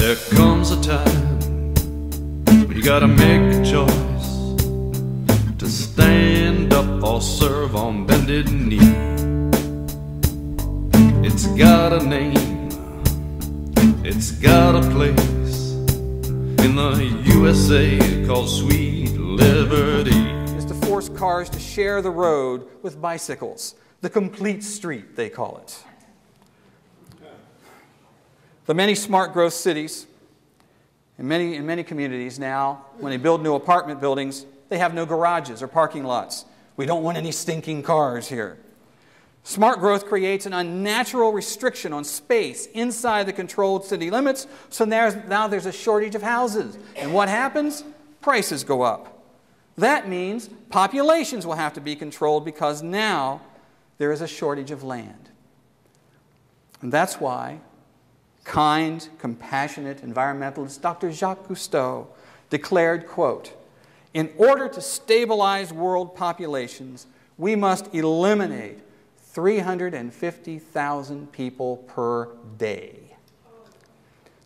There comes a time when you gotta make a choice to stand up or serve on bended knee. It's got a name, it's got a place in the USA called Sweet Liberty. Is to force cars to share the road with bicycles. The complete street, they call it. The many smart growth cities, in many communities now, when they build new apartment buildings, they have no garages or parking lots. We don't want any stinking cars here. Smart growth creates an unnatural restriction on space inside the controlled city limits, so now there's a shortage of houses. And what happens? Prices go up. That means populations will have to be controlled because now there is a shortage of land. And that's why kind, compassionate environmentalist Dr. Jacques Cousteau declared, quote, "In order to stabilize world populations, we must eliminate 350,000 people per day."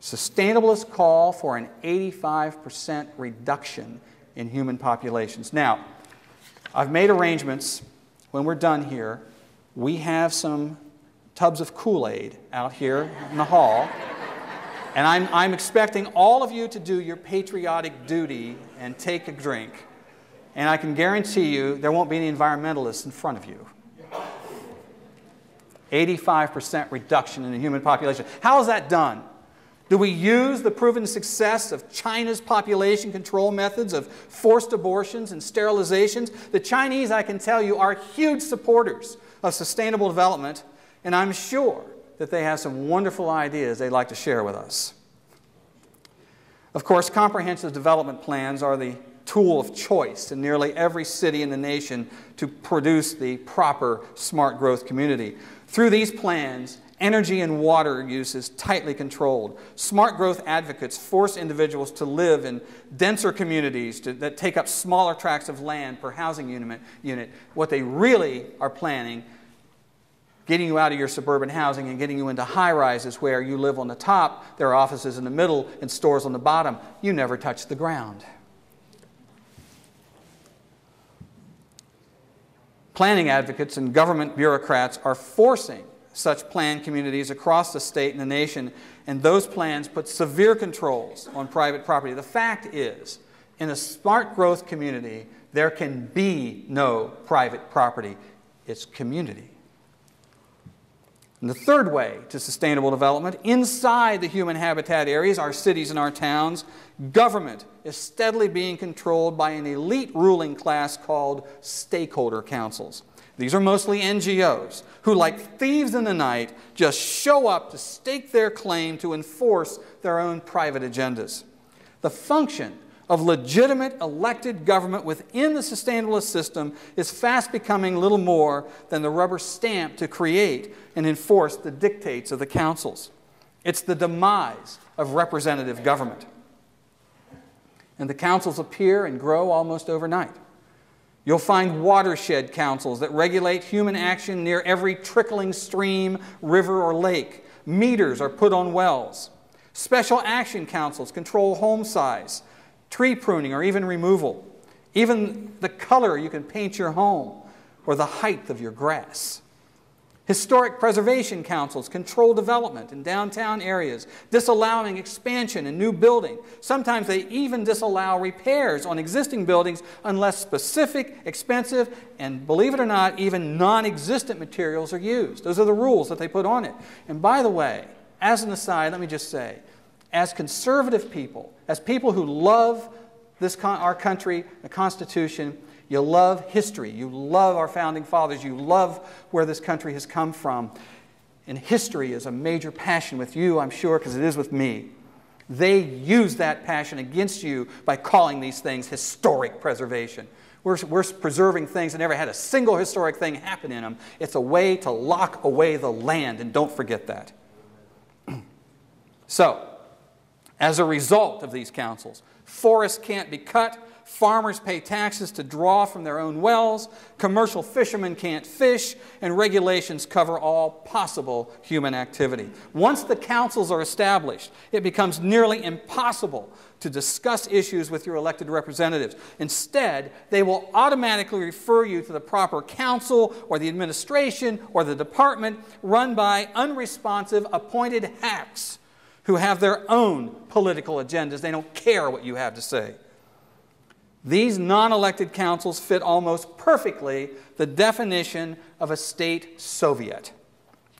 Sustainabilists call for an 85% reduction in human populations. Now, I've made arrangements. When we're done here, we have some tubs of Kool-Aid out here in the hall. And I'm expecting all of you to do your patriotic duty and take a drink. And I can guarantee you there won't be any environmentalists in front of you. 85% reduction in the human population. How is that done? Do we use the proven success of China's population control methods of forced abortions and sterilizations? The Chinese, I can tell you, are huge supporters of sustainable development, and I'm sure that they have some wonderful ideas they'd like to share with us. Of course, comprehensive development plans are the tool of choice in nearly every city in the nation to produce the proper smart growth community. Through these plans, energy and water use is tightly controlled. Smart growth advocates force individuals to live in denser communities that take up smaller tracts of land per housing unit. What they really are planning, getting you out of your suburban housing and getting you into high-rises where you live on the top, there are offices in the middle and stores on the bottom. You never touch the ground. Planning advocates and government bureaucrats are forcing such planned communities across the state and the nation, and those plans put severe controls on private property. The fact is, in a smart growth community, there can be no private property. It's community. And the third way to sustainable development, inside the human habitat areas, our cities and our towns, government is steadily being controlled by an elite ruling class called stakeholder councils. These are mostly NGOs who, like thieves in the night, just show up to stake their claim to enforce their own private agendas. The function of legitimate elected government within the sustainabilist system is fast becoming little more than the rubber stamp to create and enforce the dictates of the councils. It's the demise of representative government. And the councils appear and grow almost overnight. You'll find watershed councils that regulate human action near every trickling stream, river, or lake. Meters are put on wells. Special action councils control home size, tree pruning, or even removal. Even the color you can paint your home or the height of your grass. Historic preservation councils control development in downtown areas, disallowing expansion and new building. Sometimes they even disallow repairs on existing buildings unless specific, expensive, and believe it or not, even non-existent materials are used. Those are the rules that they put on it. And by the way, as an aside, let me just say, as conservative people, as people who love our country, the Constitution, you love history, you love our founding fathers, you love where this country has come from. And history is a major passion with you, I'm sure, because it is with me. They use that passion against you by calling these things historic preservation. We're preserving things that never had a single historic thing happen in them. It's a way to lock away the land, and don't forget that. So, as a result of these councils, forests can't be cut, farmers pay taxes to draw from their own wells, commercial fishermen can't fish, and regulations cover all possible human activity. Once the councils are established, it becomes nearly impossible to discuss issues with your elected representatives. Instead, they will automatically refer you to the proper council or the administration or the department run by unresponsive appointed hacks who have their own political agendas. They don't care what you have to say. These non-elected councils fit almost perfectly the definition of a state Soviet,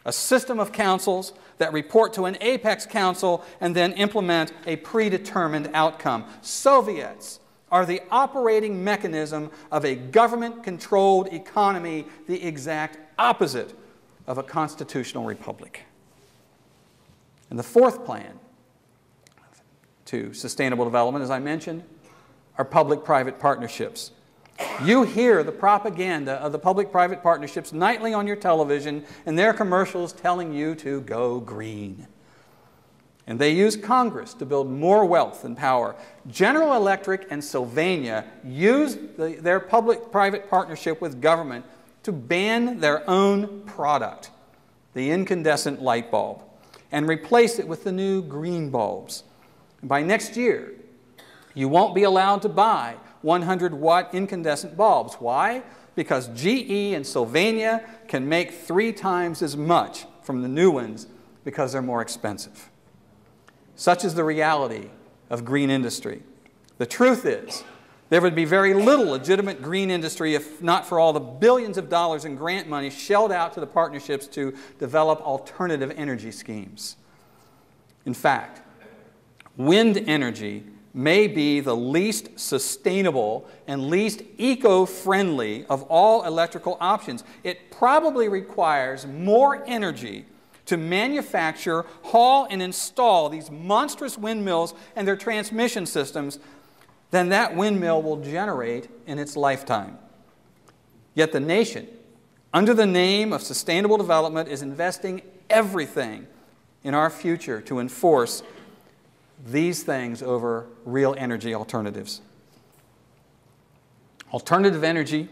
a system of councils that report to an apex council and then implement a predetermined outcome. Soviets are the operating mechanism of a government-controlled economy, the exact opposite of a constitutional republic. And the fourth plan to sustainable development, as I mentioned, are public-private partnerships. You hear the propaganda of the public-private partnerships nightly on your television and their commercials telling you to go green. And they use Congress to build more wealth and power. General Electric and Sylvania used their public-private partnership with government to ban their own product, the incandescent light bulb, and replace it with the new green bulbs. And by next year, you won't be allowed to buy 100-watt incandescent bulbs. Why? Because GE and Sylvania can make 3 times as much from the new ones because they're more expensive. Such is the reality of green industry. The truth is, there would be very little legitimate green industry if not for all the billions of dollars in grant money shelled out to the partnerships to develop alternative energy schemes. In fact, wind energy may be the least sustainable and least eco-friendly of all electrical options. It probably requires more energy to manufacture, haul, and install these monstrous windmills and their transmission systems than that windmill will generate in its lifetime. Yet the nation, under the name of sustainable development, is investing everything in our future to enforce these things over real energy alternatives. Alternative energy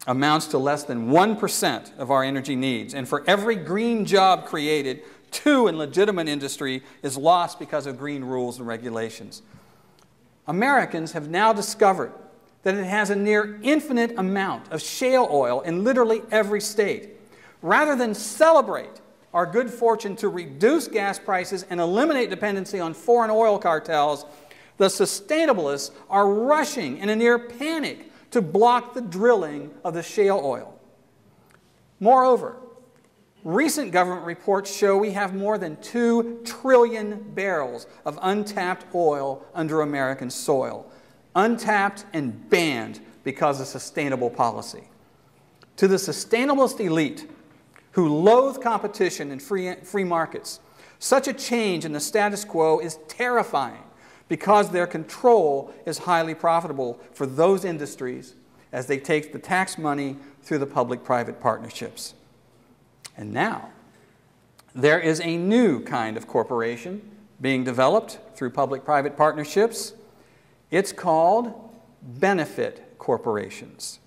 amounts to less than 1% of our energy needs, and for every green job created, 2 in legitimate industry is lost because of green rules and regulations. Americans have now discovered that it has a near infinite amount of shale oil in literally every state. Rather than celebrate our good fortune to reduce gas prices and eliminate dependency on foreign oil cartels, the sustainabilists are rushing in a near panic to block the drilling of the shale oil. Moreover, recent government reports show we have more than 2 trillion barrels of untapped oil under American soil, untapped and banned because of sustainable policy. To the sustainabilist elite, who loathe competition and free markets, such a change in the status quo is terrifying because their control is highly profitable for those industries as they take the tax money through the public-private partnerships. And now, there is a new kind of corporation being developed through public-private partnerships. It's called benefit corporations.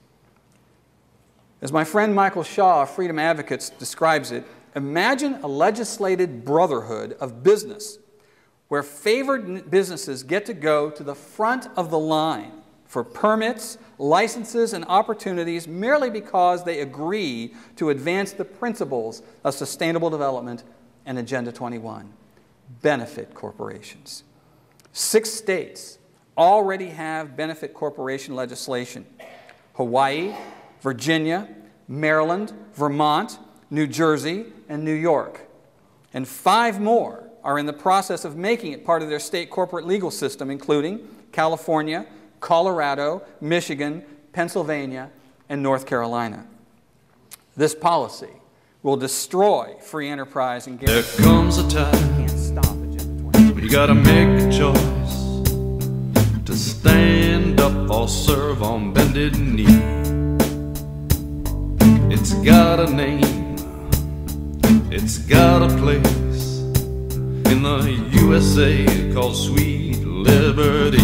As my friend Michael Shaw of Freedom Advocates describes it, imagine a legislated brotherhood of business where favored businesses get to go to the front of the line for permits, licenses, and opportunities merely because they agree to advance the principles of sustainable development and Agenda 21. Benefit corporations. 6 states already have benefit corporation legislation. Hawaii, Virginia, Maryland, Vermont, New Jersey, and New York. And 5 more are in the process of making it part of their state corporate legal system, including California, Colorado, Michigan, Pennsylvania, and North Carolina. This policy will destroy free enterprise and guarantee. There comes a time Can't stop Agenda 21. you gotta make a choice to stand up or serve on bended knee. It's got a name, it's got a place in the USA called Sweet Liberty.